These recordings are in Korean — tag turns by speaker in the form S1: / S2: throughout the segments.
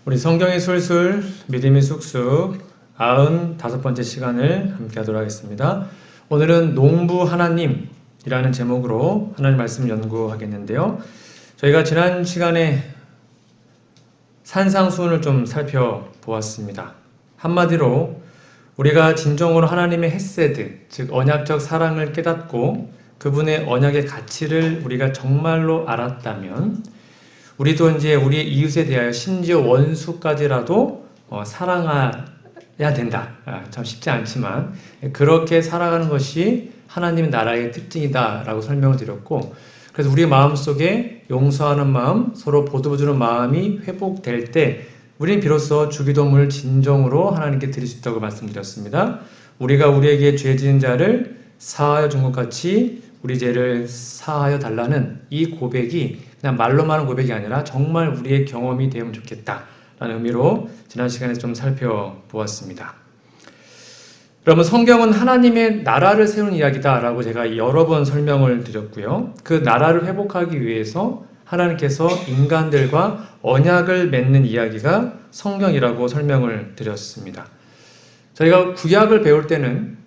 S1: 우리 성경이 술술 믿음이 쑥쑥 95번째 시간을 함께 하도록 하겠습니다. 오늘은 농부 하나님이라는 제목으로 하나님 말씀 연구하겠는데요. 저희가 지난 시간에 산상수훈을 좀 살펴보았습니다. 한마디로 우리가 진정으로 하나님의 헤세드, 즉 언약적 사랑을 깨닫고 그분의 언약의 가치를 우리가 정말로 알았다면 우리도 이제 우리의 이웃에 대하여 심지어 원수까지라도 사랑해야 된다. 참 쉽지 않지만 그렇게 살아가는 것이 하나님의 나라의 특징이다라고 설명을 드렸고, 그래서 우리 마음속에 용서하는 마음, 서로 보듬어주는 마음이 회복될 때 우리는 비로소 주기도문을 진정으로 하나님께 드릴 수 있다고 말씀드렸습니다. 우리가 우리에게 죄 지은 자를 사하여 준 것 같이 우리 죄를 사하여 달라는 이 고백이 그냥 말로만 하는 고백이 아니라 정말 우리의 경험이 되면 좋겠다라는 의미로 지난 시간에 좀 살펴보았습니다. 여러분, 성경은 하나님의 나라를 세우는 이야기다라고 제가 여러 번 설명을 드렸고요. 그 나라를 회복하기 위해서 하나님께서 인간들과 언약을 맺는 이야기가 성경이라고 설명을 드렸습니다. 저희가 구약을 배울 때는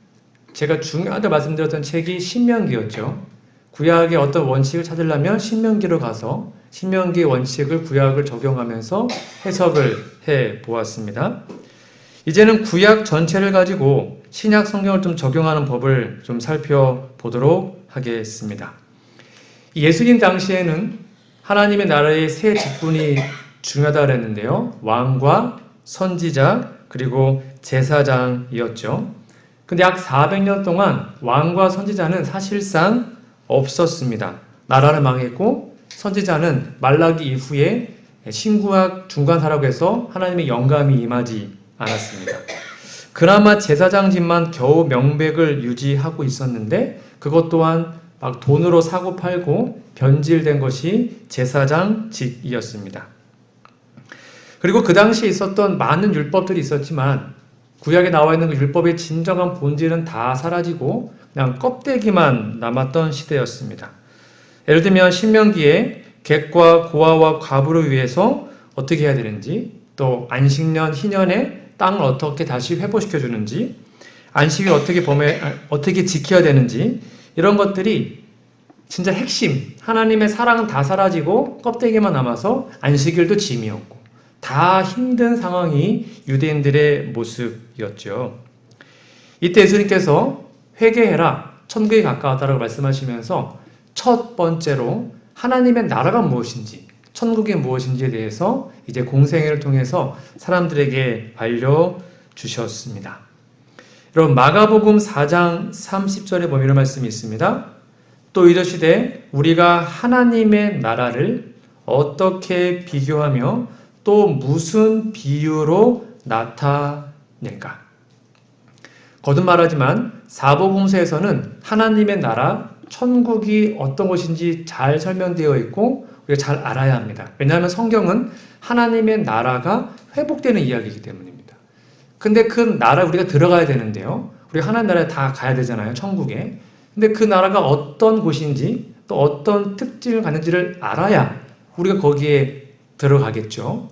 S1: 제가 중요하다고 말씀드렸던 책이 신명기였죠. 구약의 어떤 원칙을 찾으려면 신명기로 가서 신명기의 원칙을 구약을 적용하면서 해석을 해 보았습니다. 이제는 구약 전체를 가지고 신약 성경을 좀 적용하는 법을 좀 살펴보도록 하겠습니다. 예수님 당시에는 하나님의 나라의 세 직분이 중요하다고 했는데요. 왕과 선지자 그리고 제사장이었죠. 근데 약 400년 동안 왕과 선지자는 사실상 없었습니다. 나라를 망했고 선지자는 말라기 이후에 신구약 중간사라고 해서 하나님의 영감이 임하지 않았습니다. 그나마 제사장직만 겨우 명백을 유지하고 있었는데 그것 또한 막 돈으로 사고 팔고 변질된 것이 제사장직이었습니다. 그리고 그 당시에 있었던 많은 율법들이 있었지만 구약에 나와 있는 그 율법의 진정한 본질은 다 사라지고 그냥 껍데기만 남았던 시대였습니다. 예를 들면 신명기에 객과 고아와 과부를 위해서 어떻게 해야 되는지, 또 안식년 희년에 땅을 어떻게 다시 회복시켜 주는지, 안식일 어떻게 지켜야 되는지, 이런 것들이 진짜 핵심, 하나님의 사랑은 다 사라지고 껍데기만 남아서 안식일도 짐이었고 다 힘든 상황이 유대인들의 모습이었죠. 이때 예수님께서 회개해라, 천국에 가까웠다라고 말씀하시면서 첫 번째로 하나님의 나라가 무엇인지, 천국이 무엇인지에 대해서 이제 공생애를 통해서 사람들에게 알려주셨습니다. 여러분, 마가복음 4장 30절에 보면 이런 말씀이 있습니다. 또 이르시되 우리가 하나님의 나라를 어떻게 비교하며 또 무슨 비유로 나타낼까? 거듭 말하지만 사복음서에서는 하나님의 나라, 천국이 어떤 것인지 잘 설명되어 있고 우리가 잘 알아야 합니다. 왜냐하면 성경은 하나님의 나라가 회복되는 이야기이기 때문입니다. 근데 그 나라 우리가 들어가야 되는데요. 우리가 하나님 나라에 다 가야 되잖아요. 천국에. 근데 그 나라가 어떤 곳인지 또 어떤 특징을 갖는지를 알아야 우리가 거기에 들어가겠죠.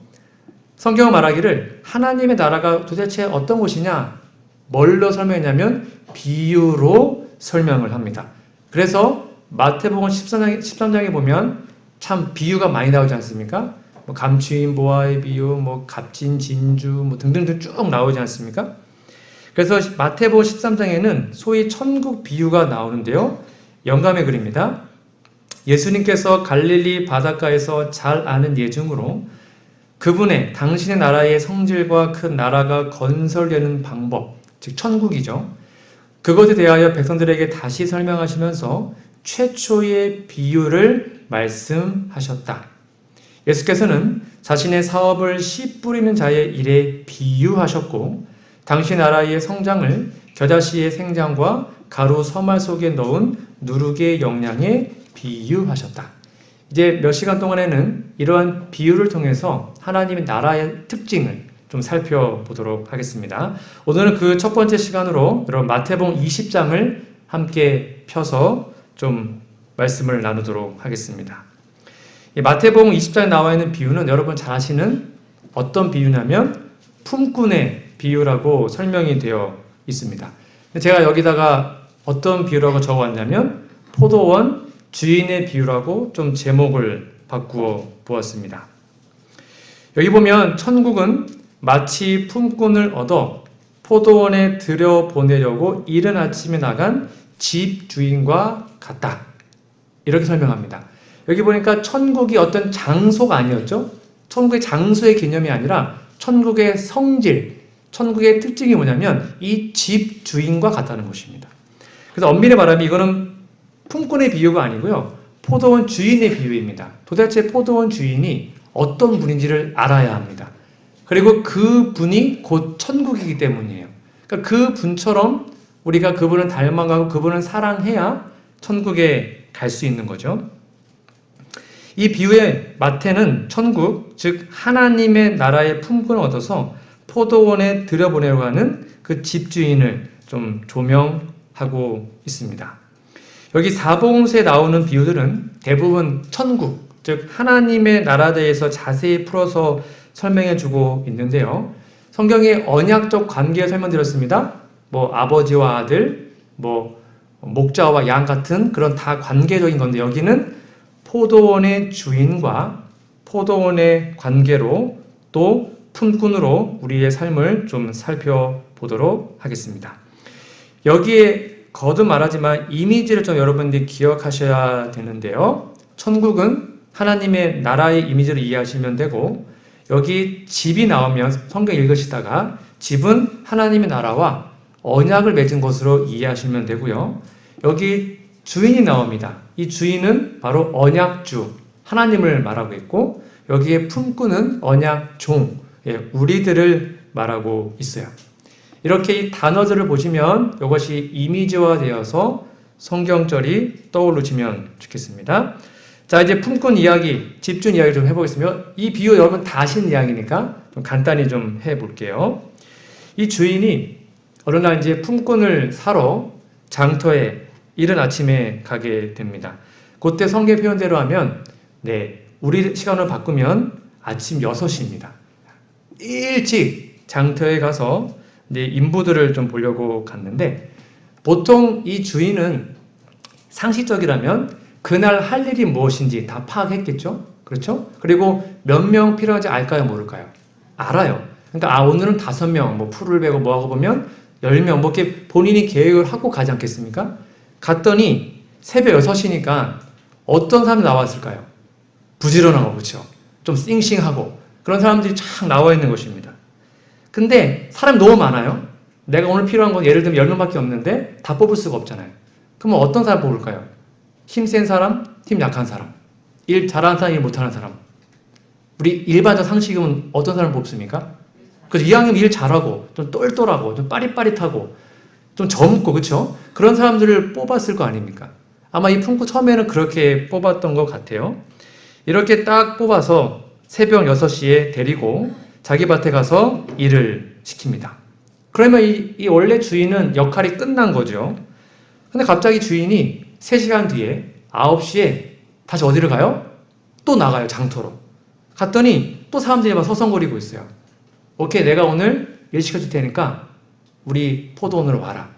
S1: 성경은 말하기를 하나님의 나라가 도대체 어떤 곳이냐? 뭘로 설명했냐면 비유로 설명을 합니다. 그래서 마태복음 13장에 보면 참 비유가 많이 나오지 않습니까? 뭐 감추인 보화의 비유, 뭐 값진 진주, 뭐 등등등 쭉 나오지 않습니까? 그래서 마태복음 13장에는 소위 천국 비유가 나오는데요. 영감의 글입니다. 예수님께서 갈릴리 바닷가에서 잘 아는 예증으로 그분의 당신의 나라의 성질과 그 나라가 건설되는 방법, 즉 천국이죠. 그것에 대하여 백성들에게 다시 설명하시면서 최초의 비유를 말씀하셨다. 예수께서는 자신의 사업을 씨 뿌리는 자의 일에 비유하셨고 당신 나라의 성장을 겨자씨의 생장과 가루 서말 속에 넣은 누룩의 영양에 비유하셨다. 이제 몇 시간 동안에는 이러한 비유를 통해서 하나님의 나라의 특징을 좀 살펴보도록 하겠습니다. 오늘은 그 첫 번째 시간으로 여러분 마태복음 20장을 함께 펴서 좀 말씀을 나누도록 하겠습니다. 마태복음 20장에 나와 있는 비유는 여러분 잘 아시는 어떤 비유냐면 품꾼의 비유라고 설명이 되어 있습니다. 제가 여기다가 어떤 비유라고 적어왔냐면 포도원 주인의 비유라고 좀 제목을 바꾸어 보았습니다. 여기 보면 천국은 마치 품꾼을 얻어 포도원에 들여보내려고 이른 아침에 나간 집 주인과 같다. 이렇게 설명합니다. 여기 보니까 천국이 어떤 장소가 아니었죠? 천국의 장소의 개념이 아니라 천국의 성질, 천국의 특징이 뭐냐면 이 집 주인과 같다는 것입니다. 그래서 엄밀히 말하면 이거는 품꾼의 비유가 아니고요. 포도원 주인의 비유입니다. 도대체 포도원 주인이 어떤 분인지를 알아야 합니다. 그리고 그 분이 곧 천국이기 때문이에요. 그러니까 그 분처럼 우리가 그분을 닮아가고 그분을 사랑해야 천국에 갈 수 있는 거죠. 이 비유의 마태는 천국, 즉 하나님의 나라의 품꾼을 얻어서 포도원에 들여보내려고 하는 그 집주인을 좀 조명하고 있습니다. 여기 사복음서에 나오는 비유들은 대부분 천국, 즉 하나님의 나라에 대해서 자세히 풀어서 설명해주고 있는데요. 성경의 언약적 관계 설명드렸습니다. 뭐 아버지와 아들, 뭐 목자와 양 같은 그런 다 관계적인 건데 여기는 포도원의 주인과 포도원의 관계로 또 품꾼으로 우리의 삶을 좀 살펴보도록 하겠습니다. 여기에 거듭 말하지만 이미지를 좀 여러분들이 기억하셔야 되는데요. 천국은 하나님의 나라의 이미지를 이해하시면 되고 여기 집이 나오면 성경 읽으시다가 집은 하나님의 나라와 언약을 맺은 것으로 이해하시면 되고요. 여기 주인이 나옵니다. 이 주인은 바로 언약주, 하나님을 말하고 있고 여기에 품꾼은 언약종, 우리들을 말하고 있어요. 이렇게 이 단어들을 보시면 이것이 이미지화되어서 성경절이 떠오르시면 좋겠습니다. 자, 이제 품꾼 이야기, 집주인 이야기 좀 해보겠습니다. 이 비유 여러분 다 아시는 이야기니까 좀 간단히 좀 해볼게요. 이 주인이 어느 날 이제 품꾼을 사러 장터에 이른 아침에 가게 됩니다. 그때 성경 표현대로 하면 우리 시간을 바꾸면 아침 6시입니다. 일찍 장터에 가서 이제 인부들을 좀 보려고 갔는데 보통 이 주인은 상식적이라면 그날 할 일이 무엇인지 다 파악했겠죠? 그렇죠? 그리고 몇 명 필요한지 알까요? 모를까요? 알아요. 그러니까 오늘은 5명 뭐 풀을 베고 뭐하고 보면 10명 뭐 이렇게 본인이 계획을 하고 가지 않겠습니까? 갔더니 새벽 6시니까 어떤 사람이 나왔을까요? 부지런하고 그렇죠? 좀 싱싱하고 그런 사람들이 쫙 나와 있는 것입니다. 근데 사람이 너무 많아요. 내가 오늘 필요한 건 예를 들면 10명밖에 없는데 다 뽑을 수가 없잖아요. 그러면 어떤 사람 뽑을까요? 힘센 사람, 힘 약한 사람, 일 잘하는 사람, 일 못하는 사람. 우리 일반적 상식은 어떤 사람 뽑습니까? 그래서 이왕이면 일 잘하고 좀 똘똘하고 좀 빠릿빠릿하고 좀 젊고 그렇죠? 그런 사람들을 뽑았을 거 아닙니까? 아마 이 품꾼 처음에는 그렇게 뽑았던 것 같아요. 이렇게 딱 뽑아서 새벽 6시에 데리고 자기 밭에 가서 일을 시킵니다. 그러면 이 원래 주인은 역할이 끝난 거죠. 근데 갑자기 주인이 3시간 뒤에 9시에 다시 어디를 가요? 또 나가요, 장터로. 갔더니 또 사람들이 막 서성거리고 있어요. 오케이, 내가 오늘 일 시켜줄 테니까 우리 포도원으로 와라.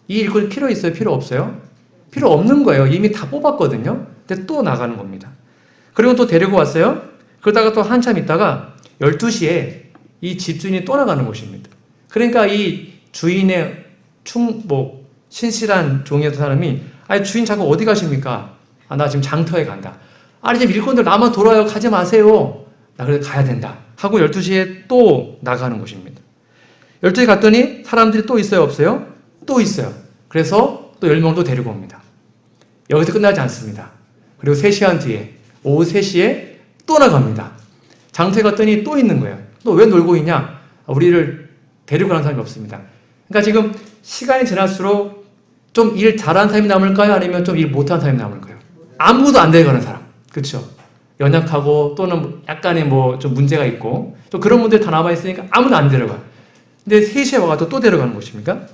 S1: 이 일꾼 필요 있어요? 필요 없어요? 필요 없는 거예요. 이미 다 뽑았거든요. 근데 또 나가는 겁니다. 그리고 또 데리고 왔어요. 그러다가 또 한참 있다가 12시에 이 집주인이 또 나가는 것입니다. 그러니까 이 주인의 신실한 종이었던 사람이 아니 주인 자꾸 어디 가십니까? 나 지금 장터에 간다. 아니 지금 일꾼들 나만 돌아요. 가지 마세요. 나 그래도 가야 된다. 하고 12시에 또 나가는 것입니다. 12시에 갔더니 사람들이 또 있어요? 없어요? 또 있어요. 그래서 또 10명도 데리고 옵니다. 여기서 끝나지 않습니다. 그리고 3시간 뒤에 오후 3시에 또 나갑니다. 장터에 갔더니 또 있는 거예요. 너 왜 놀고 있냐? 우리를 데리고 가는 사람이 없습니다. 그러니까 지금 시간이 지날수록 좀 일 잘하는 사람이 남을까요? 아니면 좀 일 못하는 사람이 남을까요? 아무도 안 데려가는 사람. 그렇죠? 연약하고 또는 약간의 좀 문제가 있고 또 그런 분들 다 남아있으니까 아무도 안 데려가. 근데 3시에 와가지고 또 데려가는 것입니까?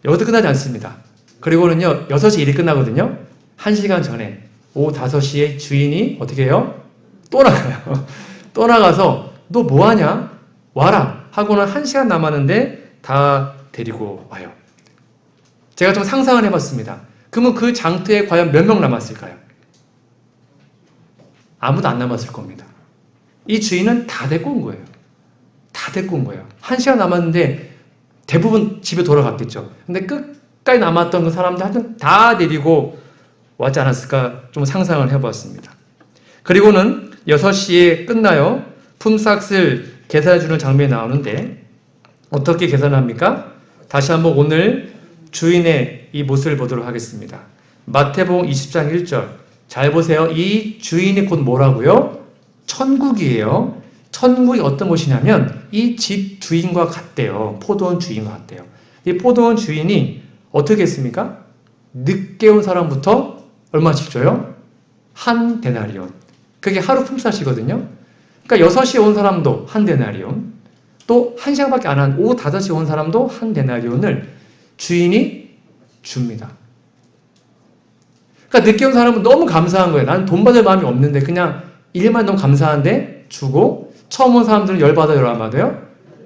S1: 여기서 끝나지 않습니다. 그리고는요 6시 일이 끝나거든요. 1시간 전에 오후 5시에 주인이 어떻게 해요? 또 나가요. 또 나가서 너 뭐하냐? 와라 하고는 1시간 남았는데 다 데리고 와요. 제가 좀 상상을 해봤습니다. 그러면 그 장터에 과연 몇 명 남았을까요? 아무도 안 남았을 겁니다. 이 주인은 다 데리고 온 거예요. 다 데리고 온 거예요. 1시간 남았는데 대부분 집에 돌아갔겠죠. 근데 끝까지 남았던 그 사람들 하여튼 다 데리고 왔지 않았을까 좀 상상을 해봤습니다. 그리고는 6시에 끝나요. 품삯을 계산해주는 장면이 나오는데 어떻게 계산합니까? 다시 한번 오늘 주인의 이 모습을 보도록 하겠습니다. 마태복음 20장 1절 잘 보세요. 이 주인이 곧 뭐라고요? 천국이에요. 천국이 어떤 곳이냐면 이 집 주인과 같대요. 포도원 주인과 같대요. 이 포도원 주인이 어떻게 했습니까? 늦게 온 사람부터 얼마씩 줘요? 한 데나리온. 그게 하루 품삯이거든요. 그러니까 6시에 온 사람도 한 데나리온, 또 1시간밖에 안 한 오후 5시에 온 사람도 한 데나리온을 주인이 줍니다. 그러니까 늦게 온 사람은 너무 감사한 거예요. 나는 돈 받을 마음이 없는데 그냥 일만 너무 감사한데 주고, 처음 온 사람들은 열받아요, 열 안 받아요?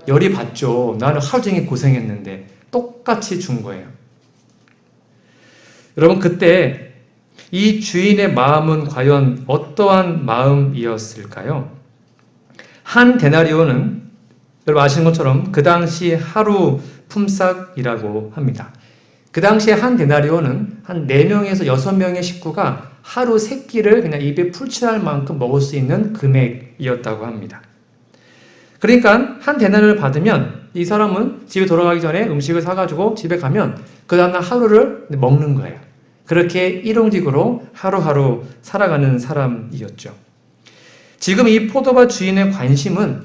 S1: 열이 받죠. 나는 하루 종일 고생했는데 똑같이 준 거예요. 여러분, 그때 이 주인의 마음은 과연 어떠한 마음이었을까요? 한 데나리온은 여러분 아시는 것처럼 그 당시 하루 품삯이라고 합니다. 그 당시에 한 데나리온은 한 4명에서 6명의 식구가 하루 3끼를 그냥 입에 풀칠할 만큼 먹을 수 있는 금액이었다고 합니다. 그러니까 한 데나리온을 받으면 이 사람은 집에 돌아가기 전에 음식을 사가지고 집에 가면 그 다음날 하루를 먹는 거예요. 그렇게 일용직으로 하루하루 살아가는 사람이었죠. 지금 이 포도밭 주인의 관심은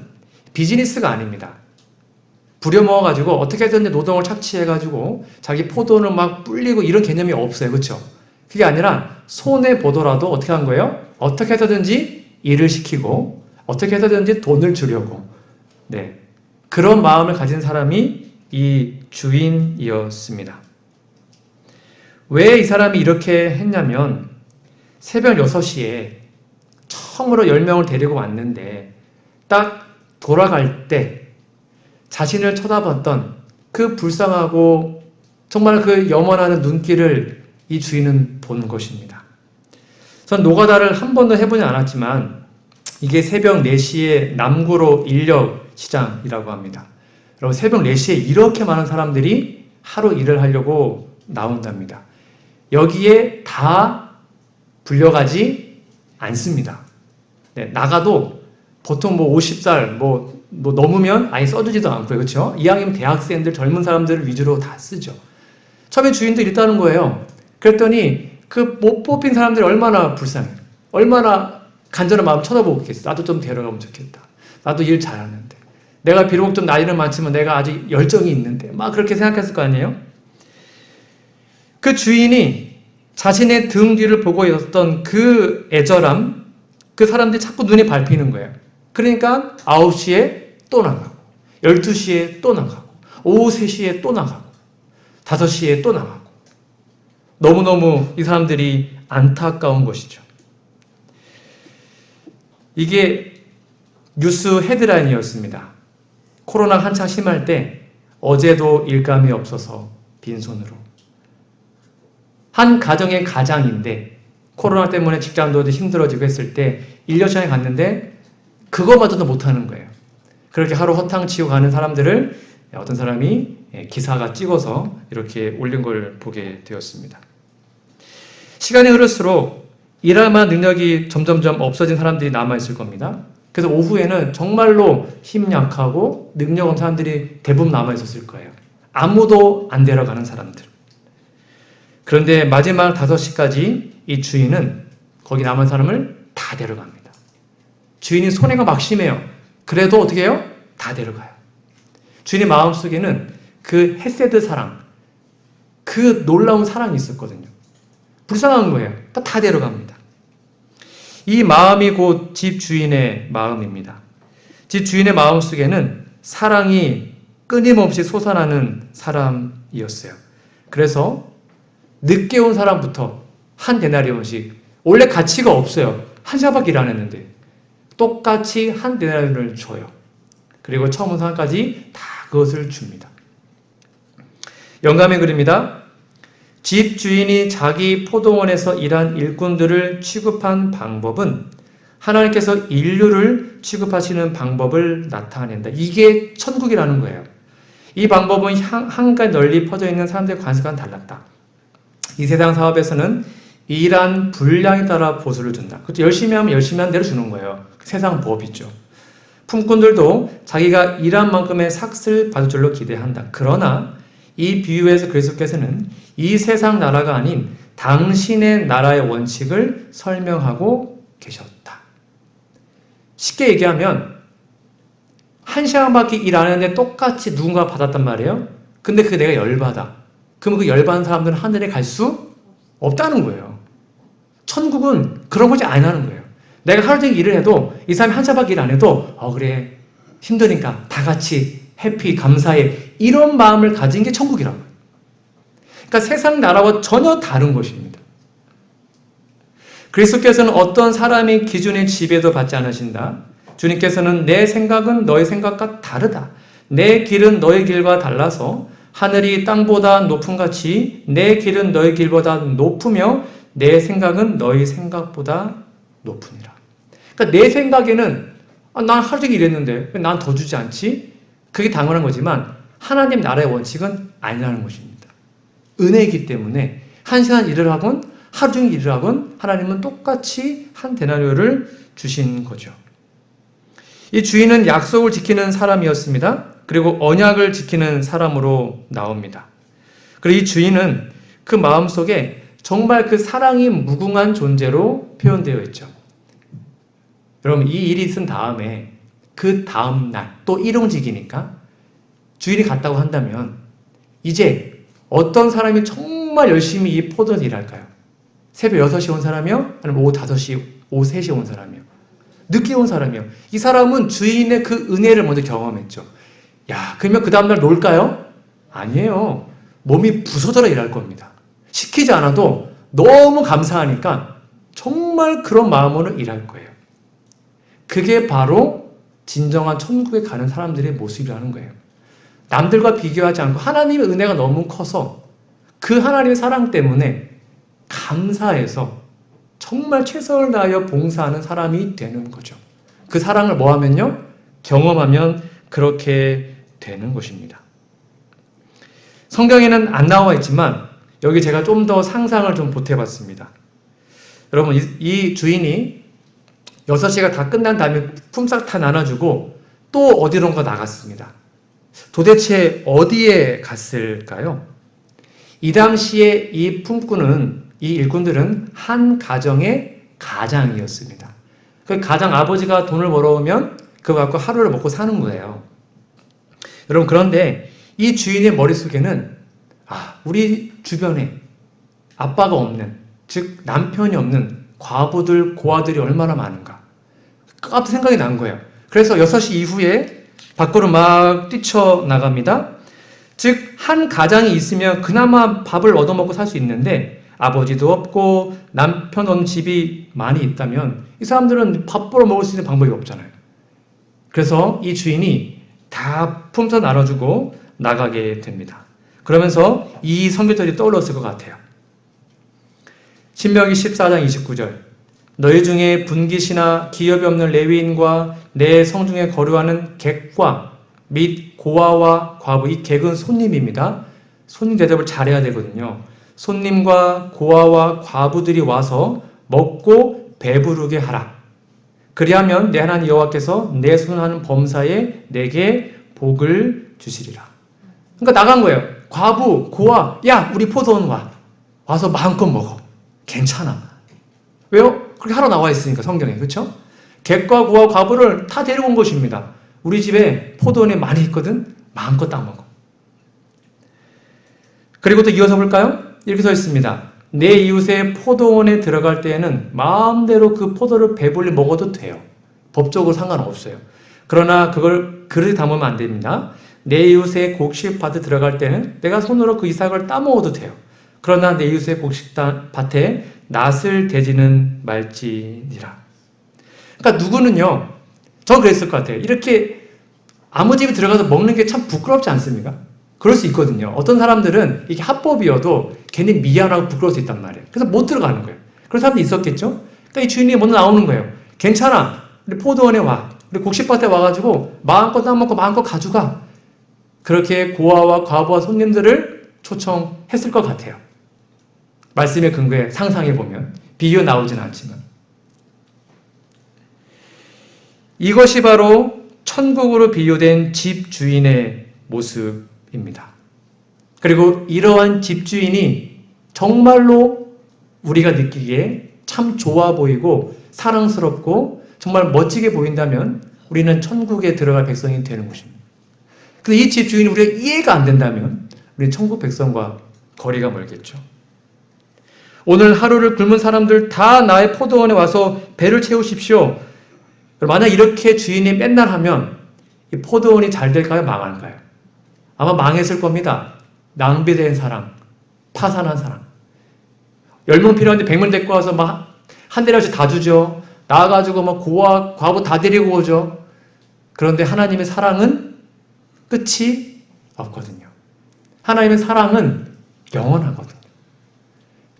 S1: 비즈니스가 아닙니다. 부려먹어가지고 어떻게 해서든 노동을 착취해가지고 자기 포도를 막 불리고 이런 개념이 없어요. 그렇죠? 그게 아니라 손해보더라도 어떻게 한 거예요? 어떻게 해서든지 일을 시키고 어떻게 해서든지 돈을 주려고, 네, 그런 마음을 가진 사람이 이 주인이었습니다. 왜 이 사람이 이렇게 했냐면 새벽 6시에 처음으로 10명을 데리고 왔는데 딱 돌아갈 때 자신을 쳐다봤던 그 불쌍하고 정말 그 염원하는 눈길을 이 주인은 본 것입니다. 전 노가다를 한 번도 해보지 않았지만 이게 새벽 4시에 남구로 인력 시장이라고 합니다. 여러분, 새벽 4시에 이렇게 많은 사람들이 하루 일을 하려고 나온답니다. 여기에 다 불려가지 않습니다. 네, 나가도 보통 50살 넘으면 아예 써주지도 않고요. 그렇죠? 이왕이면 대학생들, 젊은 사람들을 위주로 다 쓰죠. 처음에 주인도 이랬다는 거예요. 그랬더니 그 못 뽑힌 사람들이 얼마나 불쌍해. 얼마나 간절한 마음 쳐다보고 있겠어. 나도 좀 데려가면 좋겠다. 나도 일 잘하는데. 내가 비록 좀 나이는 많지만 내가 아직 열정이 있는데. 막 그렇게 생각했을 거 아니에요? 그 주인이 자신의 등 뒤를 보고 있었던 그 애절함, 그 사람들이 자꾸 눈에 밟히는 거예요. 그러니까 9시에 또 나가고, 12시에 또 나가고, 오후 3시에 또 나가고, 5시에 또 나가고. 너무너무 이 사람들이 안타까운 것이죠. 이게 뉴스 헤드라인이었습니다. 코로나 한창 심할 때 어제도 일감이 없어서 빈손으로. 한 가정의 가장인데 코로나 때문에 직장도 힘들어지고 했을 때 인력시장에 갔는데 그거마저도 못하는 거예요. 그렇게 하루 허탕치고 가는 사람들을 어떤 사람이 기사가 찍어서 이렇게 올린 걸 보게 되었습니다. 시간이 흐를수록 일할 만한 능력이 점점점 없어진 사람들이 남아있을 겁니다. 그래서 오후에는 정말로 힘 약하고 능력 없는 사람들이 대부분 남아있었을 거예요. 아무도 안 데려가는 사람들. 그런데 마지막 5시까지 이 주인은 거기 남은 사람을 다 데려갑니다. 주인이 손해가 막심해요. 그래도 어떻게 해요? 다 데려가요. 주인의 마음속에는 그 헤세드 사랑, 그 놀라운 사랑이 있었거든요. 불쌍한 거예요. 다 데려갑니다. 이 마음이 곧 집 주인의 마음입니다. 집 주인의 마음속에는 사랑이 끊임없이 솟아나는 사람이었어요. 그래서 늦게 온 사람부터 한 데나리온씩, 원래 가치가 없어요. 1시간밖에 일 안 했는데 똑같이 한 데나리온을 줘요. 그리고 처음부터 한까지 다 그것을 줍니다. 영감의 글입니다. 집 주인이 자기 포도원에서 일한 일꾼들을 취급한 방법은 하나님께서 인류를 취급하시는 방법을 나타낸다. 이게 천국이라는 거예요. 이 방법은 한가지 널리 퍼져 있는 사람들의 관습과는 달랐다. 이 세상 사업에서는 일한 분량에 따라 보수를 준다. 그것도 열심히 하면 열심히 한 대로 주는 거예요. 세상 법이죠. 품꾼들도 자기가 일한 만큼의 삭슬 받을 줄로 기대한다. 그러나 이 비유에서 그리스도께서는 이 세상 나라가 아닌 당신의 나라의 원칙을 설명하고 계셨다. 쉽게 얘기하면 1시간밖에 일 안 했는데 똑같이 누군가 받았단 말이에요. 근데 그게 내가 열받아. 그러면 그 열받은 사람들은 하늘에 갈 수 없다는 거예요. 천국은 그런 거지 안 하는 거예요. 내가 하루 종일 일을 해도 이 사람이 1시간밖에 일 안 해도 그래 힘드니까 다 같이 해피 감사해 이런 마음을 가진 게 천국이라고요. 그러니까 세상 나라와 전혀 다른 것입니다. 그리스도께서는 어떤 사람의 기준의 지배도 받지 않으신다. 주님께서는 내 생각은 너의 생각과 다르다. 내 길은 너의 길과 달라서 하늘이 땅보다 높음 같이 내 길은 너의 길보다 높으며 내 생각은 너의 생각보다 높으니라. 그러니까 내 생각에는 난 하루 종일 일했는데 왜 난 더 주지 않지? 그게 당연한 거지만 하나님 나라의 원칙은 아니라는 것입니다. 은혜이기 때문에 1시간 일을 하건 하루 종일 일을 하건 하나님은 똑같이 한 데나리온을 주신 거죠. 이 주인은 약속을 지키는 사람이었습니다. 그리고 언약을 지키는 사람으로 나옵니다. 그리고 이 주인은 그 마음속에 정말 그 사랑이 무궁한 존재로 표현되어 있죠. 여러분 이 일이 있은 다음에 그 다음날 또 일용직이니까 주인이 갔다고 한다면 이제 어떤 사람이 정말 열심히 이 포도원 일할까요? 새벽 6시에 온 사람이요? 아니면 오후 5시, 오후 3시에 온 사람이요? 늦게 온 사람이요. 이 사람은 주인의 그 은혜를 먼저 경험했죠. 야, 그러면 그 다음날 놀까요? 아니에요. 몸이 부서져라 일할 겁니다. 시키지 않아도 너무 감사하니까 정말 그런 마음으로 일할 거예요. 그게 바로 진정한 천국에 가는 사람들의 모습이라는 거예요. 남들과 비교하지 않고 하나님의 은혜가 너무 커서 그 하나님의 사랑 때문에 감사해서 정말 최선을 다하여 봉사하는 사람이 되는 거죠. 그 사랑을 뭐 하면요? 경험하면 그렇게 되는 것입니다. 성경에는 안 나와 있지만 여기 제가 좀 더 상상을 좀 보태봤습니다. 여러분 이 주인이 6시가 다 끝난 다음에 품삯 다 나눠주고 또 어디론가 나갔습니다. 도대체 어디에 갔을까요? 이 당시에 이 품꾼은 이 일꾼들은 한 가정의 가장이었습니다. 그 가장 아버지가 돈을 벌어오면 그거 갖고 하루를 먹고 사는 거예요. 여러분 그런데 이 주인의 머릿속에는 우리 주변에 아빠가 없는 즉 남편이 없는 과부들 고아들이 얼마나 많은가 갑자기 생각이 난 거예요. 그래서 6시 이후에 밖으로 막 뛰쳐나갑니다. 즉 한 가장이 있으면 그나마 밥을 얻어먹고 살 수 있는데 아버지도 없고 남편 없는 집이 많이 있다면 이 사람들은 밥 벌어 먹을 수 있는 방법이 없잖아요. 그래서 이 주인이 다 품삯 나눠주고 나가게 됩니다. 그러면서 이 선교절이 떠올랐을 것 같아요. 신명기 14장 29절 너희 중에 분깃이나 기업이 없는 레위인과 내 성중에 거류하는 객과 및 고아와 과부, 이 객은 손님입니다. 손님 대접을 잘해야 되거든요. 손님과 고아와 과부들이 와서 먹고 배부르게 하라. 그리하면 내 하나님 여호와께서 내 손하는 범사에 내게 복을 주시리라. 그러니까 나간 거예요. 과부, 고아, 야 우리 포도원 와서 마음껏 먹어. 괜찮아. 왜요? 그렇게 하러 나와 있으니까 성경에. 그렇죠? 객과 고아, 과부를 다 데리고 온 것입니다. 우리 집에 포도원에 많이 있거든. 마음껏 딱 먹어. 그리고 또 이어서 볼까요? 이렇게 써 있습니다. 내 이웃의 포도원에 들어갈 때에는 마음대로 그 포도를 배불리 먹어도 돼요. 법적으로 상관없어요. 그러나 그걸 그릇에 담으면 안 됩니다. 내 이웃의 곡식밭에 들어갈 때는 내가 손으로 그 이삭을 따먹어도 돼요. 그러나 내 이웃의 곡식밭에 낫을 대지는 말지니라. 그러니까 누구는요, 저 그랬을 것 같아요. 이렇게 아무 집에 들어가서 먹는 게 참 부끄럽지 않습니까? 그럴 수 있거든요. 어떤 사람들은 이게 합법이어도 괜히 미안하고 부끄러울 수 있단 말이에요. 그래서 못 들어가는 거예요. 그런 사람도 있었겠죠? 그러니까 이 주인이 먼저 나오는 거예요. 괜찮아. 우리 포도원에 와. 우리 곡식밭에 와가지고 마음껏 따먹고 마음껏 가져가. 그렇게 고아와 과부와 손님들을 초청했을 것 같아요. 말씀의 근거에 상상해보면. 비유 나오진 않지만. 이것이 바로 천국으로 비유된 집주인의 모습입니다. 그리고 이러한 집주인이 정말로 우리가 느끼기에 참 좋아 보이고 사랑스럽고 정말 멋지게 보인다면 우리는 천국에 들어갈 백성이 되는 것입니다. 근데 이 집주인이 우리가 이해가 안 된다면 우리는 천국 백성과 거리가 멀겠죠. 오늘 하루를 굶은 사람들 다 나의 포도원에 와서 배를 채우십시오. 만약 이렇게 주인이 맨날 하면 이 포도원이 잘 될까요? 망할까요? 아마 망했을 겁니다. 낭비된 사랑, 파산한 사랑. 10명 필요한데 100명 데리고 와서 막 한 대씩 다 주죠. 나와가지고 막 고아, 과부 다 데리고 오죠. 그런데 하나님의 사랑은 끝이 없거든요. 하나님의 사랑은 영원하거든요.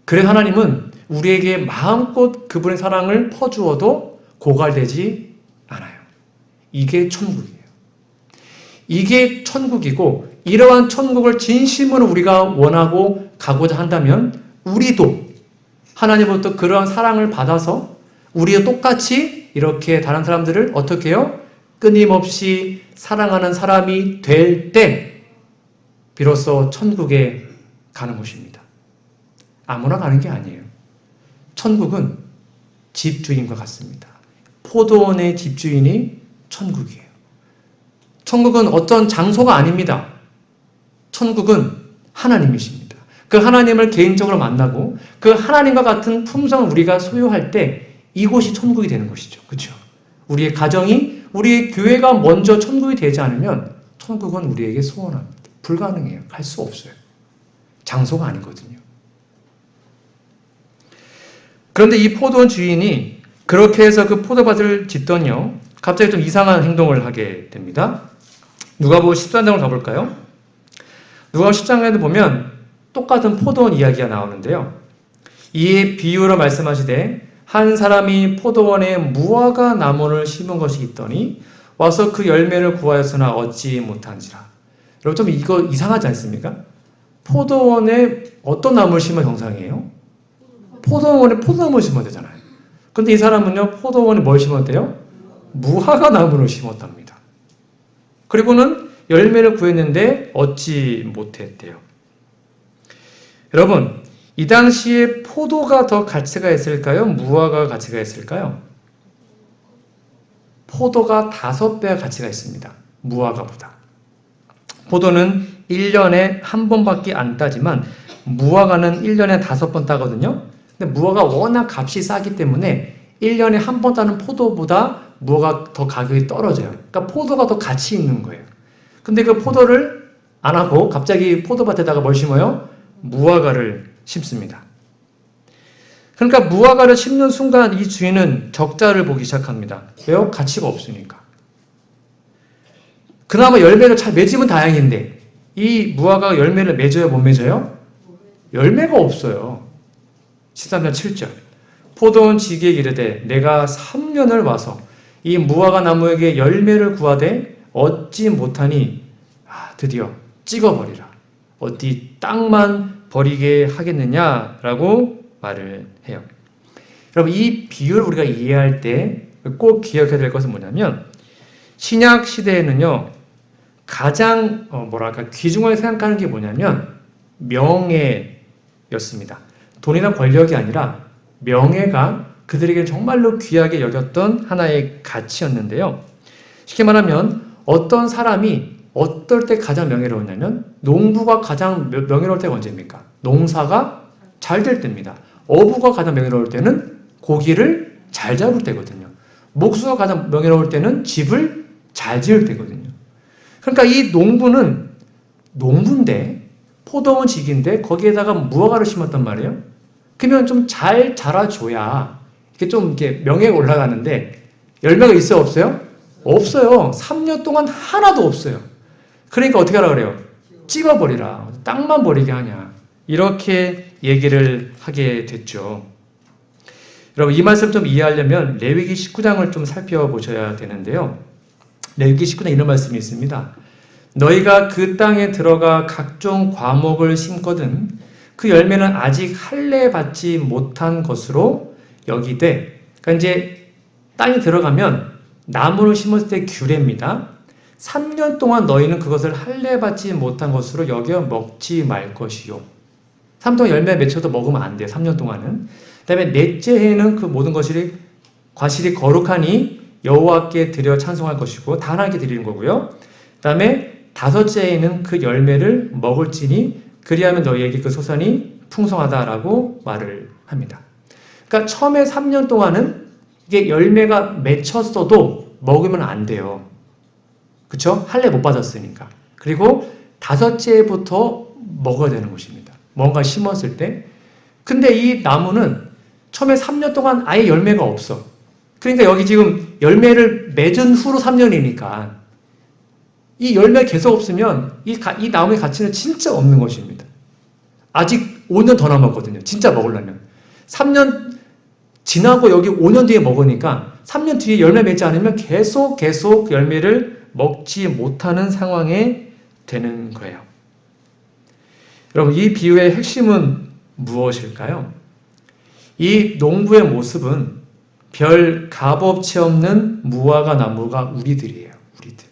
S1: 그래서 하나님은 우리에게 마음껏 그분의 사랑을 퍼주어도 고갈되지 않아요. 이게 천국이에요. 이게 천국이고 이러한 천국을 진심으로 우리가 원하고 가고자 한다면 우리도 하나님으로부터 그러한 사랑을 받아서 우리도 똑같이 이렇게 다른 사람들을 어떻게 해요? 끊임없이 사랑하는 사람이 될 때 비로소 천국에 가는 것입니다. 아무나 가는 게 아니에요. 천국은 집주인과 같습니다. 포도원의 집주인이 천국이에요. 천국은 어떤 장소가 아닙니다. 천국은 하나님이십니다. 그 하나님을 개인적으로 만나고 그 하나님과 같은 품성을 우리가 소유할 때 이곳이 천국이 되는 것이죠. 그렇죠? 우리의 가정이, 우리의 교회가 먼저 천국이 되지 않으면 천국은 우리에게 소원합니다. 불가능해요. 갈 수 없어요. 장소가 아니거든요. 그런데 이 포도원 주인이 그렇게 해서 그 포도밭을 짓더니요, 갑자기 좀 이상한 행동을 하게 됩니다. 누가복음 13장으로 가볼까요? 누가복음 13장에도 보면 똑같은 포도원 이야기가 나오는데요. 이에 비유로 말씀하시되 한 사람이 포도원에 무화과 나무를 심은 것이 있더니 와서 그 열매를 구하였으나 얻지 못한지라. 여러분 좀 이거 이상하지 않습니까? 포도원에 어떤 나무를 심어야 정상이에요? 포도원에 포도나무를 심어야 되잖아요. 근데 이 사람은요, 포도원에 뭘 심었대요? 무화과 나무를 심었답니다. 그리고는 열매를 구했는데 얻지 못했대요. 여러분, 이 당시에 포도가 더 가치가 있을까요? 무화과가 가치가 있을까요? 포도가 5배가 가치가 있습니다. 무화과보다. 포도는 1년에 한 번밖에 안 따지만 무화과는 1년에 5번 따거든요. 근데 무화과가 워낙 값이 싸기 때문에 1년에 한 번 따는 포도보다 무화과가 더 가격이 떨어져요. 그러니까 포도가 더 가치 있는 거예요. 근데 그 포도를 안 하고 갑자기 포도밭에다가 뭘 심어요? 무화과를 심습니다. 그러니까 무화과를 심는 순간 이 주인은 적자를 보기 시작합니다. 왜요? 가치가 없으니까. 그나마 열매를 잘 맺으면 다행인데 이 무화과가 열매를 맺어요? 못 맺어요? 열매가 없어요. 13절 7절 포도원 지기에게 이르되 내가 3년을 와서 이 무화과 나무에게 열매를 구하되 얻지 못하니 드디어 찍어버리라. 어디 땅만 버리게 하겠느냐라고 말을 해요. 여러분 이 비유를 우리가 이해할 때 꼭 기억해야 될 것은 뭐냐면 신약 시대에는요 가장 귀중하게 생각하는 게 뭐냐면 명예였습니다. 돈이나 권력이 아니라 명예가 그들에게 정말로 귀하게 여겼던 하나의 가치였는데요. 쉽게 말하면 어떤 사람이 어떨 때 가장 명예로웠냐면 농부가 가장 명예로울 때가 언제입니까? 농사가 잘 될 때입니다. 어부가 가장 명예로울 때는 고기를 잘 잡을 때거든요. 목수가 가장 명예로울 때는 집을 잘 지을 때거든요. 그러니까 이 농부는 농부인데 포도원 지기인데 거기에다가 무화과를 심었단 말이에요. 그러면 좀 잘 자라줘야 이렇게 좀 이렇게 명예가 올라가는데 열매가 있어요, 없어요? 없어요. 3년 동안 하나도 없어요. 그러니까 어떻게 하라 그래요? 찍어버리라. 땅만 버리게 하냐. 이렇게 얘기를 하게 됐죠. 여러분, 이 말씀 좀 이해하려면 레위기 19장을 좀 살펴보셔야 되는데요. 레위기 19장 이런 말씀이 있습니다. 너희가 그 땅에 들어가 각종 과목을 심거든 그 열매는 아직 할례 받지 못한 것으로 여기되, 그러니까 이제 땅에 들어가면 나무를 심었을 때 규례입니다. 3년 동안 너희는 그것을 할례 받지 못한 것으로 여겨 먹지 말 것이요. 3년 동안 열매 맺혀도 먹으면 안 돼요. 3년 동안은. 그 다음에 넷째 해에는 그 모든 것이 과실이 거룩하니 여호와께 드려 찬송할 것이고 다 하나님께 드리는 거고요. 그 다음에 다섯째 해에는 그 열매를 먹을지니 그리하면 너희에게 그 소산이 풍성하다라고 말을 합니다. 그러니까 처음에 3년 동안은 이게 열매가 맺혔어도 먹으면 안 돼요. 그쵸? 할례 못 받았으니까. 그리고 다섯째 해부터 먹어야 되는 것입니다. 뭔가 심었을 때. 근데 이 나무는 처음에 3년 동안 아예 열매가 없어. 그러니까 여기 지금 열매를 맺은 후로 3년이니까 이 열매가 계속 없으면 이 나무의 가치는 진짜 없는 것입니다. 아직 5년 더 남았거든요. 진짜 먹으려면. 3년 지나고 여기 5년 뒤에 먹으니까 3년 뒤에 열매 맺지 않으면 계속 열매를 먹지 못하는 상황에 되는 거예요. 여러분, 이 비유의 핵심은 무엇일까요? 이 농부의 모습은 별 값어치 없는 무화과 나무가 우리들이에요. 우리들.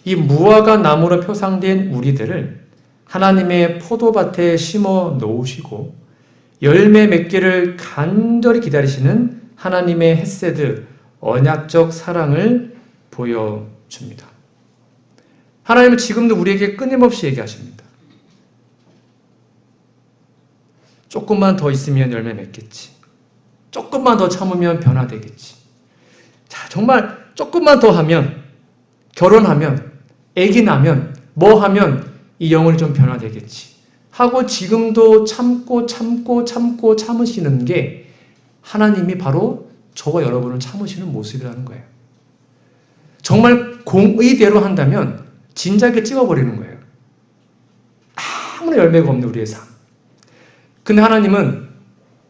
S1: 이 무화과 나무로 표상된 우리들을 하나님의 포도밭에 심어 놓으시고 열매 맺기를 간절히 기다리시는 하나님의 헤세드, 언약적 사랑을 보여줍니다. 하나님은 지금도 우리에게 끊임없이 얘기하십니다. 조금만 더 있으면 열매 맺겠지. 조금만 더 참으면 변화되겠지. 자, 정말 조금만 더 하면, 결혼하면, 아기 나면, 뭐 하면 이 영혼이 좀 변화되겠지. 하고 지금도 참으시는 게 하나님이 바로 저와 여러분을 참으시는 모습이라는 거예요. 정말 공의대로 한다면 진작에 찍어버리는 거예요. 아무런 열매가 없는 우리의 삶. 근데 하나님은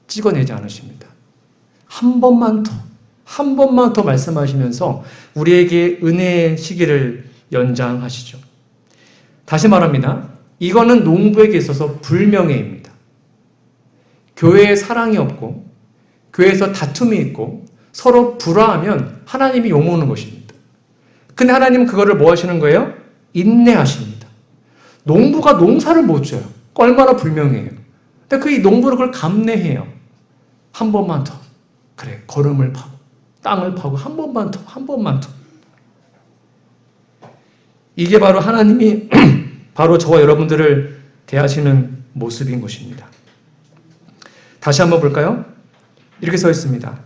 S1: 찍어내지 않으십니다. 한 번만 더 말씀하시면서 우리에게 은혜의 시기를 연장하시죠. 다시 말합니다. 이거는 농부에게 있어서 불명예입니다. 교회에 사랑이 없고 교회에서 다툼이 있고 서로 불화하면 하나님이 욕먹는 것입니다. 근데 하나님은 그거를 뭐 하시는 거예요? 인내하십니다. 농부가 농사를 못 져요. 얼마나 불명예해요. 근데 그 농부는 그걸 감내해요. 한 번만 더. 그래, 걸음을 파고 땅을 파고 한 번만 더. 이게 바로 하나님이 바로 저와 여러분들을 대하시는 모습인 것입니다. 다시 한번 볼까요? 이렇게 써 있습니다.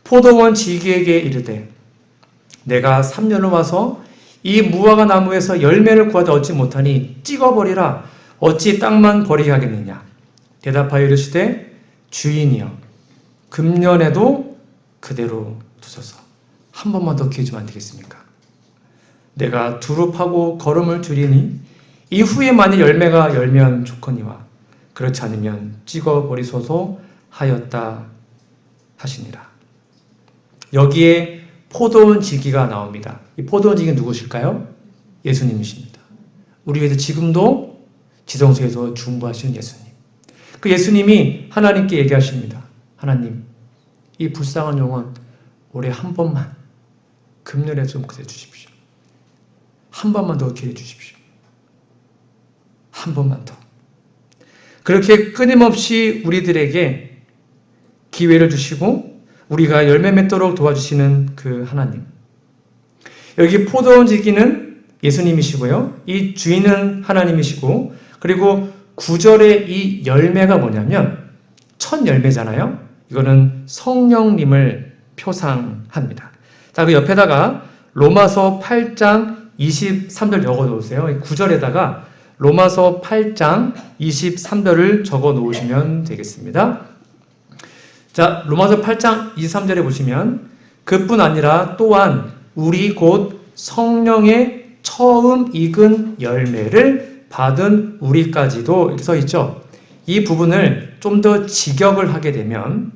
S1: 포도원 지기에게 이르되 내가 3년을 와서 이 무화과 나무에서 열매를 구하다 얻지 못하니 찍어버리라. 어찌 땅만 버리게 하겠느냐. 대답하여 이르시되 주인이여 금년에도 그대로 두소서. 한 번만 더 기회 주면 안 되겠습니까? 내가 두루 파고 걸음을 줄이니 이후에 만일 열매가 열면 좋거니와 그렇지 않으면 찍어버리소서 하였다 하시니라. 여기에 포도원 지기가 나옵니다. 이 포도원 지기는 누구실까요? 예수님이십니다. 우리 위해서 지금도 지성소에서 중보하시는 예수님. 그 예수님이 하나님께 얘기하십니다. 하나님, 이 불쌍한 영혼 올해 한 번만 금년에 좀 그래 주십시오. 한 번만 더 기회 주십시오. 한 번만 더. 그렇게 끊임없이 우리들에게 기회를 주시고 우리가 열매 맺도록 도와주시는 그 하나님. 여기 포도원 지기는 예수님이시고요. 이 주인은 하나님이시고, 그리고 9절의 이 열매가 뭐냐면 첫 열매잖아요. 이거는 성령님을 표상합니다. 자, 그 옆에다가 로마서 8장 23절 적어 놓으세요. 9절에다가 로마서 8장 23절을 적어 놓으시면 되겠습니다. 자, 로마서 8장 23절에 보시면 그뿐 아니라 또한 우리 곧 성령의 처음 익은 열매를 받은 우리까지도 이렇게 써 있죠. 이 부분을 좀 더 직역을 하게 되면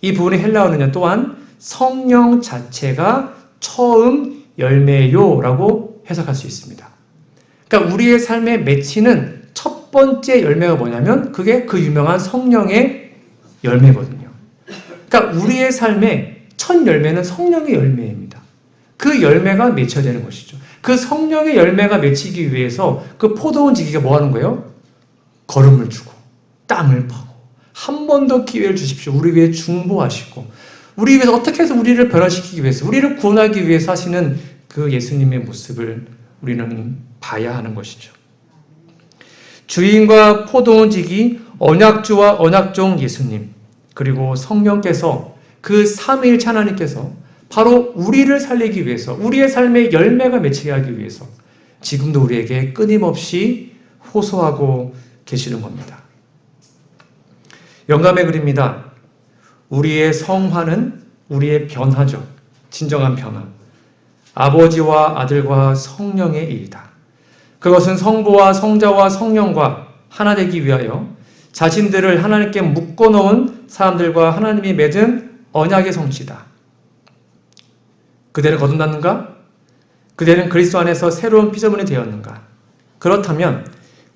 S1: 이 부분의 헬라어는요, 또한 성령 자체가 처음 열매요라고 해석할 수 있습니다. 그러니까 우리의 삶에 맺히는 첫 번째 열매가 뭐냐면 그게 그 유명한 성령의 열매거든요. 그러니까 우리의 삶의 첫 열매는 성령의 열매입니다. 그 열매가 맺혀야 되는 것이죠. 그 성령의 열매가 맺히기 위해서 그 포도원 지기가 뭐 하는 거예요? 걸음을 주고 땀을 파고 한 번 더 기회를 주십시오. 우리 위해 중보하시고 우리 위해서 어떻게 해서 우리를 변화시키기 위해서 우리를 구원하기 위해서 하시는 그 예수님의 모습을 우리는 봐야 하는 것이죠. 주인과 포도원지기, 언약주와 언약종 예수님, 그리고 성령께서 그 삼위일체 하나님께서 바로 우리를 살리기 위해서 우리의 삶의 열매가 맺히게 하기 위해서 지금도 우리에게 끊임없이 호소하고 계시는 겁니다. 영감의 글입니다. 우리의 성화는 우리의 변화죠. 진정한 변화. 아버지와 아들과 성령의 일이다. 그것은 성부와 성자와 성령과 하나 되기 위하여 자신들을 하나님께 묶어놓은 사람들과 하나님이 맺은 언약의 성취다. 그대를 거듭났는가? 그대는 그리스도 안에서 새로운 피조물이 되었는가? 그렇다면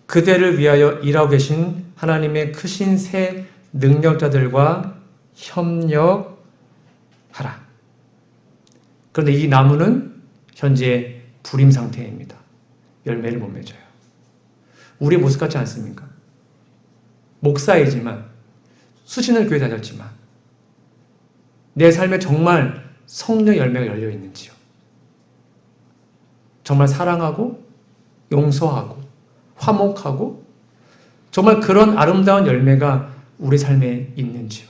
S1: 그대를 위하여 일하고 계신 하나님의 크신 새 능력자들과 협력하라. 그런데 이 나무는 현재 불임 상태입니다. 열매를 못 맺어요. 우리의 모습 같지 않습니까? 목사이지만 수시는 교회 다녔지만 내 삶에 정말 성령 열매가 열려 있는지요? 정말 사랑하고 용서하고 화목하고 정말 그런 아름다운 열매가 우리 삶에 있는지요?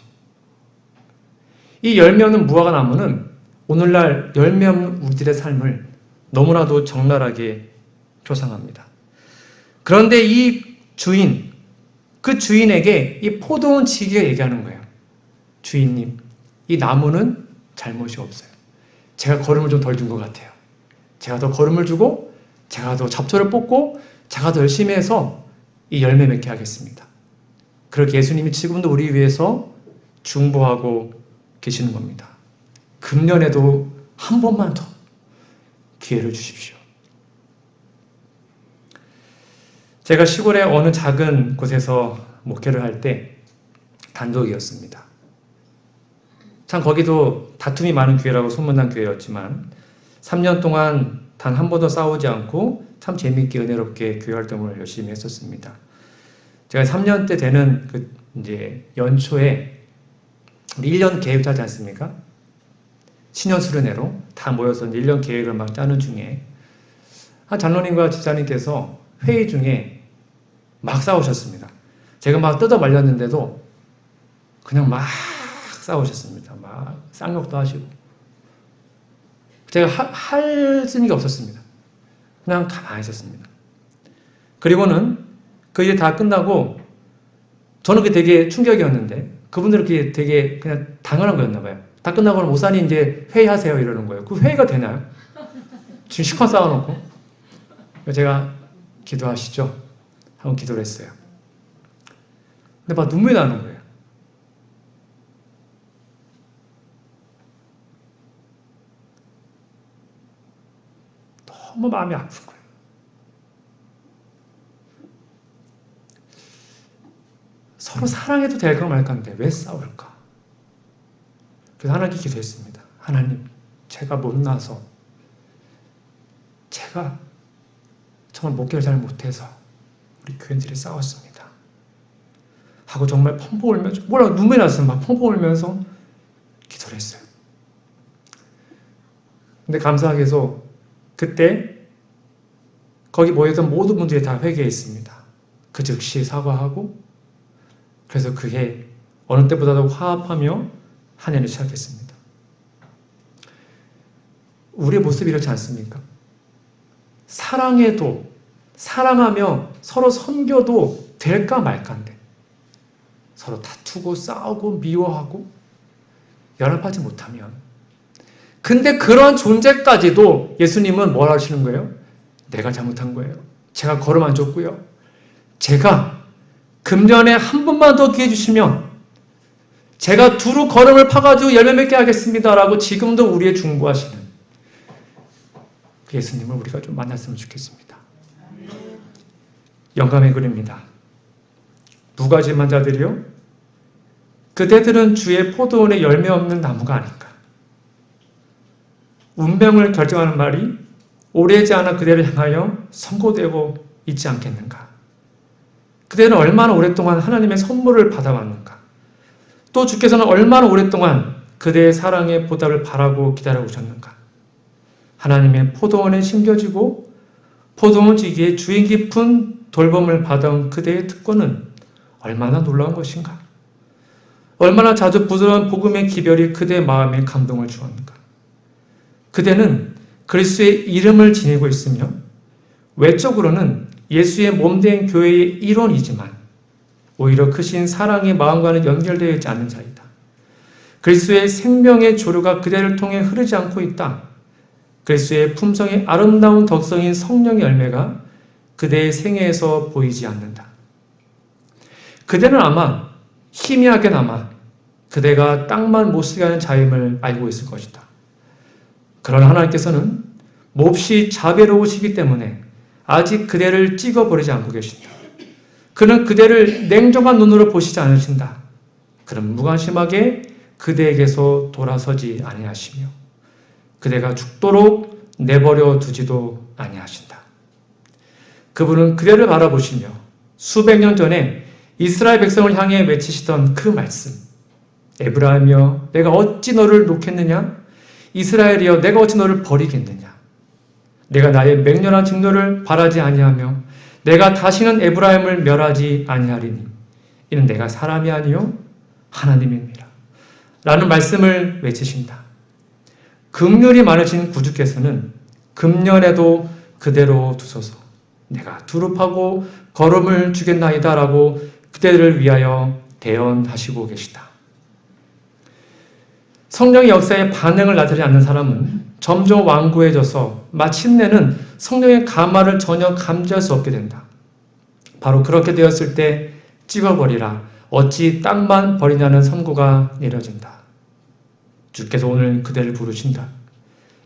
S1: 이 열매 없는 무화과 나무는 오늘날 열매 없는 우리들의 삶을 너무나도 적나라하게 표상합니다. 그런데 이 주인, 그 주인에게 이 포도원 지기가 얘기하는 거예요. 주인님, 이 나무는 잘못이 없어요. 제가 걸음을 좀 덜 준 것 같아요. 제가 더 걸음을 주고 제가 더 잡초를 뽑고 제가 더 열심히 해서 이 열매 맺게 하겠습니다. 그렇게 예수님이 지금도 우리 위해서 중보하고 계시는 겁니다. 금년에도 한 번만 더 기회를 주십시오. 제가 시골의 어느 작은 곳에서 목회를 할 때 단독이었습니다. 참 거기도 다툼이 많은 교회라고 소문난 교회였지만 3년 동안 단 한 번도 싸우지 않고 참 재미있게 은혜롭게 교회 활동을 열심히 했었습니다. 제가 3년 때 되는 그 이제 연초에 우리 1년 계획 짜지 않습니까? 신년 수련회로 다 모여서 1년 계획을 막 짜는 중에 한 장로님과 집사님께서 회의 중에 막 싸우셨습니다. 제가 막 뜯어 말렸는데도 그냥 막 싸우셨습니다. 막 쌍욕도 하시고 제가 할 수 있는 게 없었습니다. 그냥 가만히 있었습니다. 그리고는 그 일이 다 끝나고 저는 그게 되게 충격이었는데 그분들은 그게 되게 그냥 당연한 거였나 봐요. 다 끝나고는 목사님 이제 회의하세요 이러는 거예요. 그 회의가 되나요? 지금 시컷 싸워놓고 제가 기도하시죠? 하고 기도를 했어요. 근데 막 눈물이 나는 거예요. 너무 마음이 아픈 거예요. 서로 사랑해도 될까 말까인데 왜 싸울까? 그래서 하나님께 기도했습니다. 하나님, 제가 못나서 제가 정말 목회를 잘 못해서 우리 교인들이 싸웠습니다. 하고 정말 펑펑 울면서 눈물이 났어요. 막 펑펑 울면서 기도를 했어요. 근데 감사하게도 그때 거기 모여있던 모든 분들이 다 회개했습니다. 그 즉시 사과하고 그래서 그해 어느 때보다도 화합하며 한 해를 시작했습니다. 우리의 모습이 이렇지 않습니까? 사랑해도 사랑하며 서로 섬겨도 될까 말까인데 서로 다투고 싸우고 미워하고 연합하지 못하면 근데 그런 존재까지도 예수님은 뭘 하시는 거예요? 내가 잘못한 거예요. 제가 걸음 안 줬고요. 제가 금년에 한 번만 더 기회 주시면 제가 두루 걸음을 파가지고 열매 맺게 하겠습니다. 라고 지금도 우리의 중보하시는 그 예수님을 우리가 좀 만났으면 좋겠습니다. 영감의 글입니다. 무가지만 자들이요? 그대들은 주의 포도원에 열매 없는 나무가 아닌가. 운명을 결정하는 말이 오래지 않아 그대를 향하여 선고되고 있지 않겠는가. 그대는 얼마나 오랫동안 하나님의 선물을 받아왔는가. 또 주께서는 얼마나 오랫동안 그대의 사랑의 보답을 바라고 기다려오셨는가. 하나님의 포도원에 심겨지고 포도원 지기에 주인 깊은 돌봄을 받아온 그대의 특권은 얼마나 놀라운 것인가. 얼마나 자주 부드러운 복음의 기별이 그대의 마음에 감동을 주었는가. 그대는 그리스도의 이름을 지니고 있으며 외적으로는 예수의 몸된 교회의 일원이지만 오히려 크신 사랑의 마음과는 연결되어 있지 않은 자이다. 그리스도의 생명의 조류가 그대를 통해 흐르지 않고 있다. 그리스도의 품성의 아름다운 덕성인 성령의 열매가 그대의 생애에서 보이지 않는다. 그대는 아마 희미하게나마 그대가 땅만 못쓰게 하는 자임을 알고 있을 것이다. 그러나 하나님께서는 몹시 자비로우시기 때문에 아직 그대를 찍어버리지 않고 계신다. 그는 그대를 냉정한 눈으로 보시지 않으신다. 그는 무관심하게 그대에게서 돌아서지 아니하시며 그대가 죽도록 내버려 두지도 아니하신다. 그분은 그대를 바라보시며 수백 년 전에 이스라엘 백성을 향해 외치시던 그 말씀, 에브라임이여 내가 어찌 너를 놓겠느냐? 이스라엘이여 내가 어찌 너를 버리겠느냐? 내가 나의 맹렬한 직노를 바라지 아니하며 내가 다시는 에브라임을 멸하지 아니하리니 이는 내가 사람이 아니요 하나님입니다. 라는 말씀을 외치신다. 긍휼이 많으신 구주께서는 금년에도 그대로 두소서 내가 두릅하고 걸음을 주겠나이다 라고 그대를 위하여 대언하시고 계시다. 성령의 역사에 반응을 나타내지 않는 사람은 점점 완고해져서 마침내는 성령의 감화를 전혀 감지할 수 없게 된다. 바로 그렇게 되었을 때 찍어버리라 어찌 땅만 버리냐는 선고가 내려진다. 주께서 오늘 그대를 부르신다.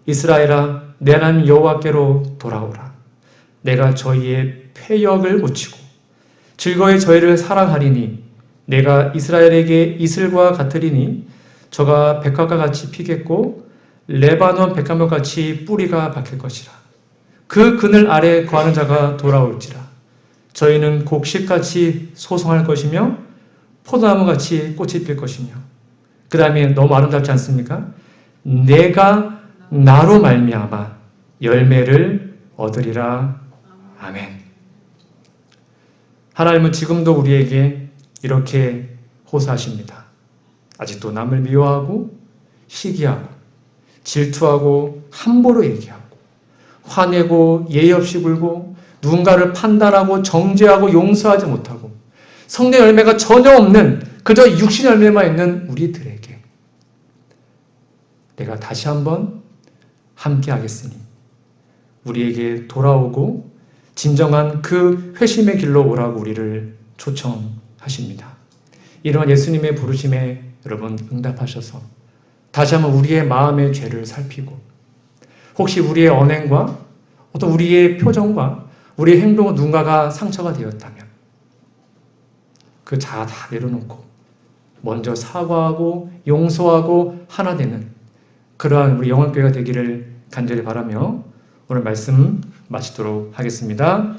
S1: 이스라엘아 내 하나님 여호와께로 돌아오라. 내가 저희의 패역을 고치고 즐거이 저희를 사랑하리니 내가 이스라엘에게 이슬과 같으리니 저가 백합과 같이 피겠고 레바논 백합과 같이 뿌리가 박힐 것이라. 그 그늘 아래 거하는 자가 돌아올지라. 저희는 곡식같이 소송할 것이며 포도나무같이 꽃이 필 것이며 그 다음에 너무 아름답지 않습니까? 내가 나로 말미암아 열매를 얻으리라. 아멘. 하나님은 지금도 우리에게 이렇게 호소하십니다. 아직도 남을 미워하고 시기하고 질투하고 함부로 얘기하고 화내고 예의 없이 굴고 누군가를 판단하고 정죄하고 용서하지 못하고 성령 열매가 전혀 없는 그저 육신 열매만 있는 우리들에게 내가 다시 한번 함께 하겠으니 우리에게 돌아오고 진정한 그 회심의 길로 오라고 우리를 초청하십니다. 이런 예수님의 부르심에 여러분 응답하셔서 다시 한번 우리의 마음의 죄를 살피고 혹시 우리의 언행과 어떤 우리의 표정과 우리의 행동은 누군가가 상처가 되었다면 그 자 다 내려놓고 먼저 사과하고 용서하고 하나 되는 그러한 우리 영원교회가 되기를 간절히 바라며 오늘 말씀 마치도록 하겠습니다.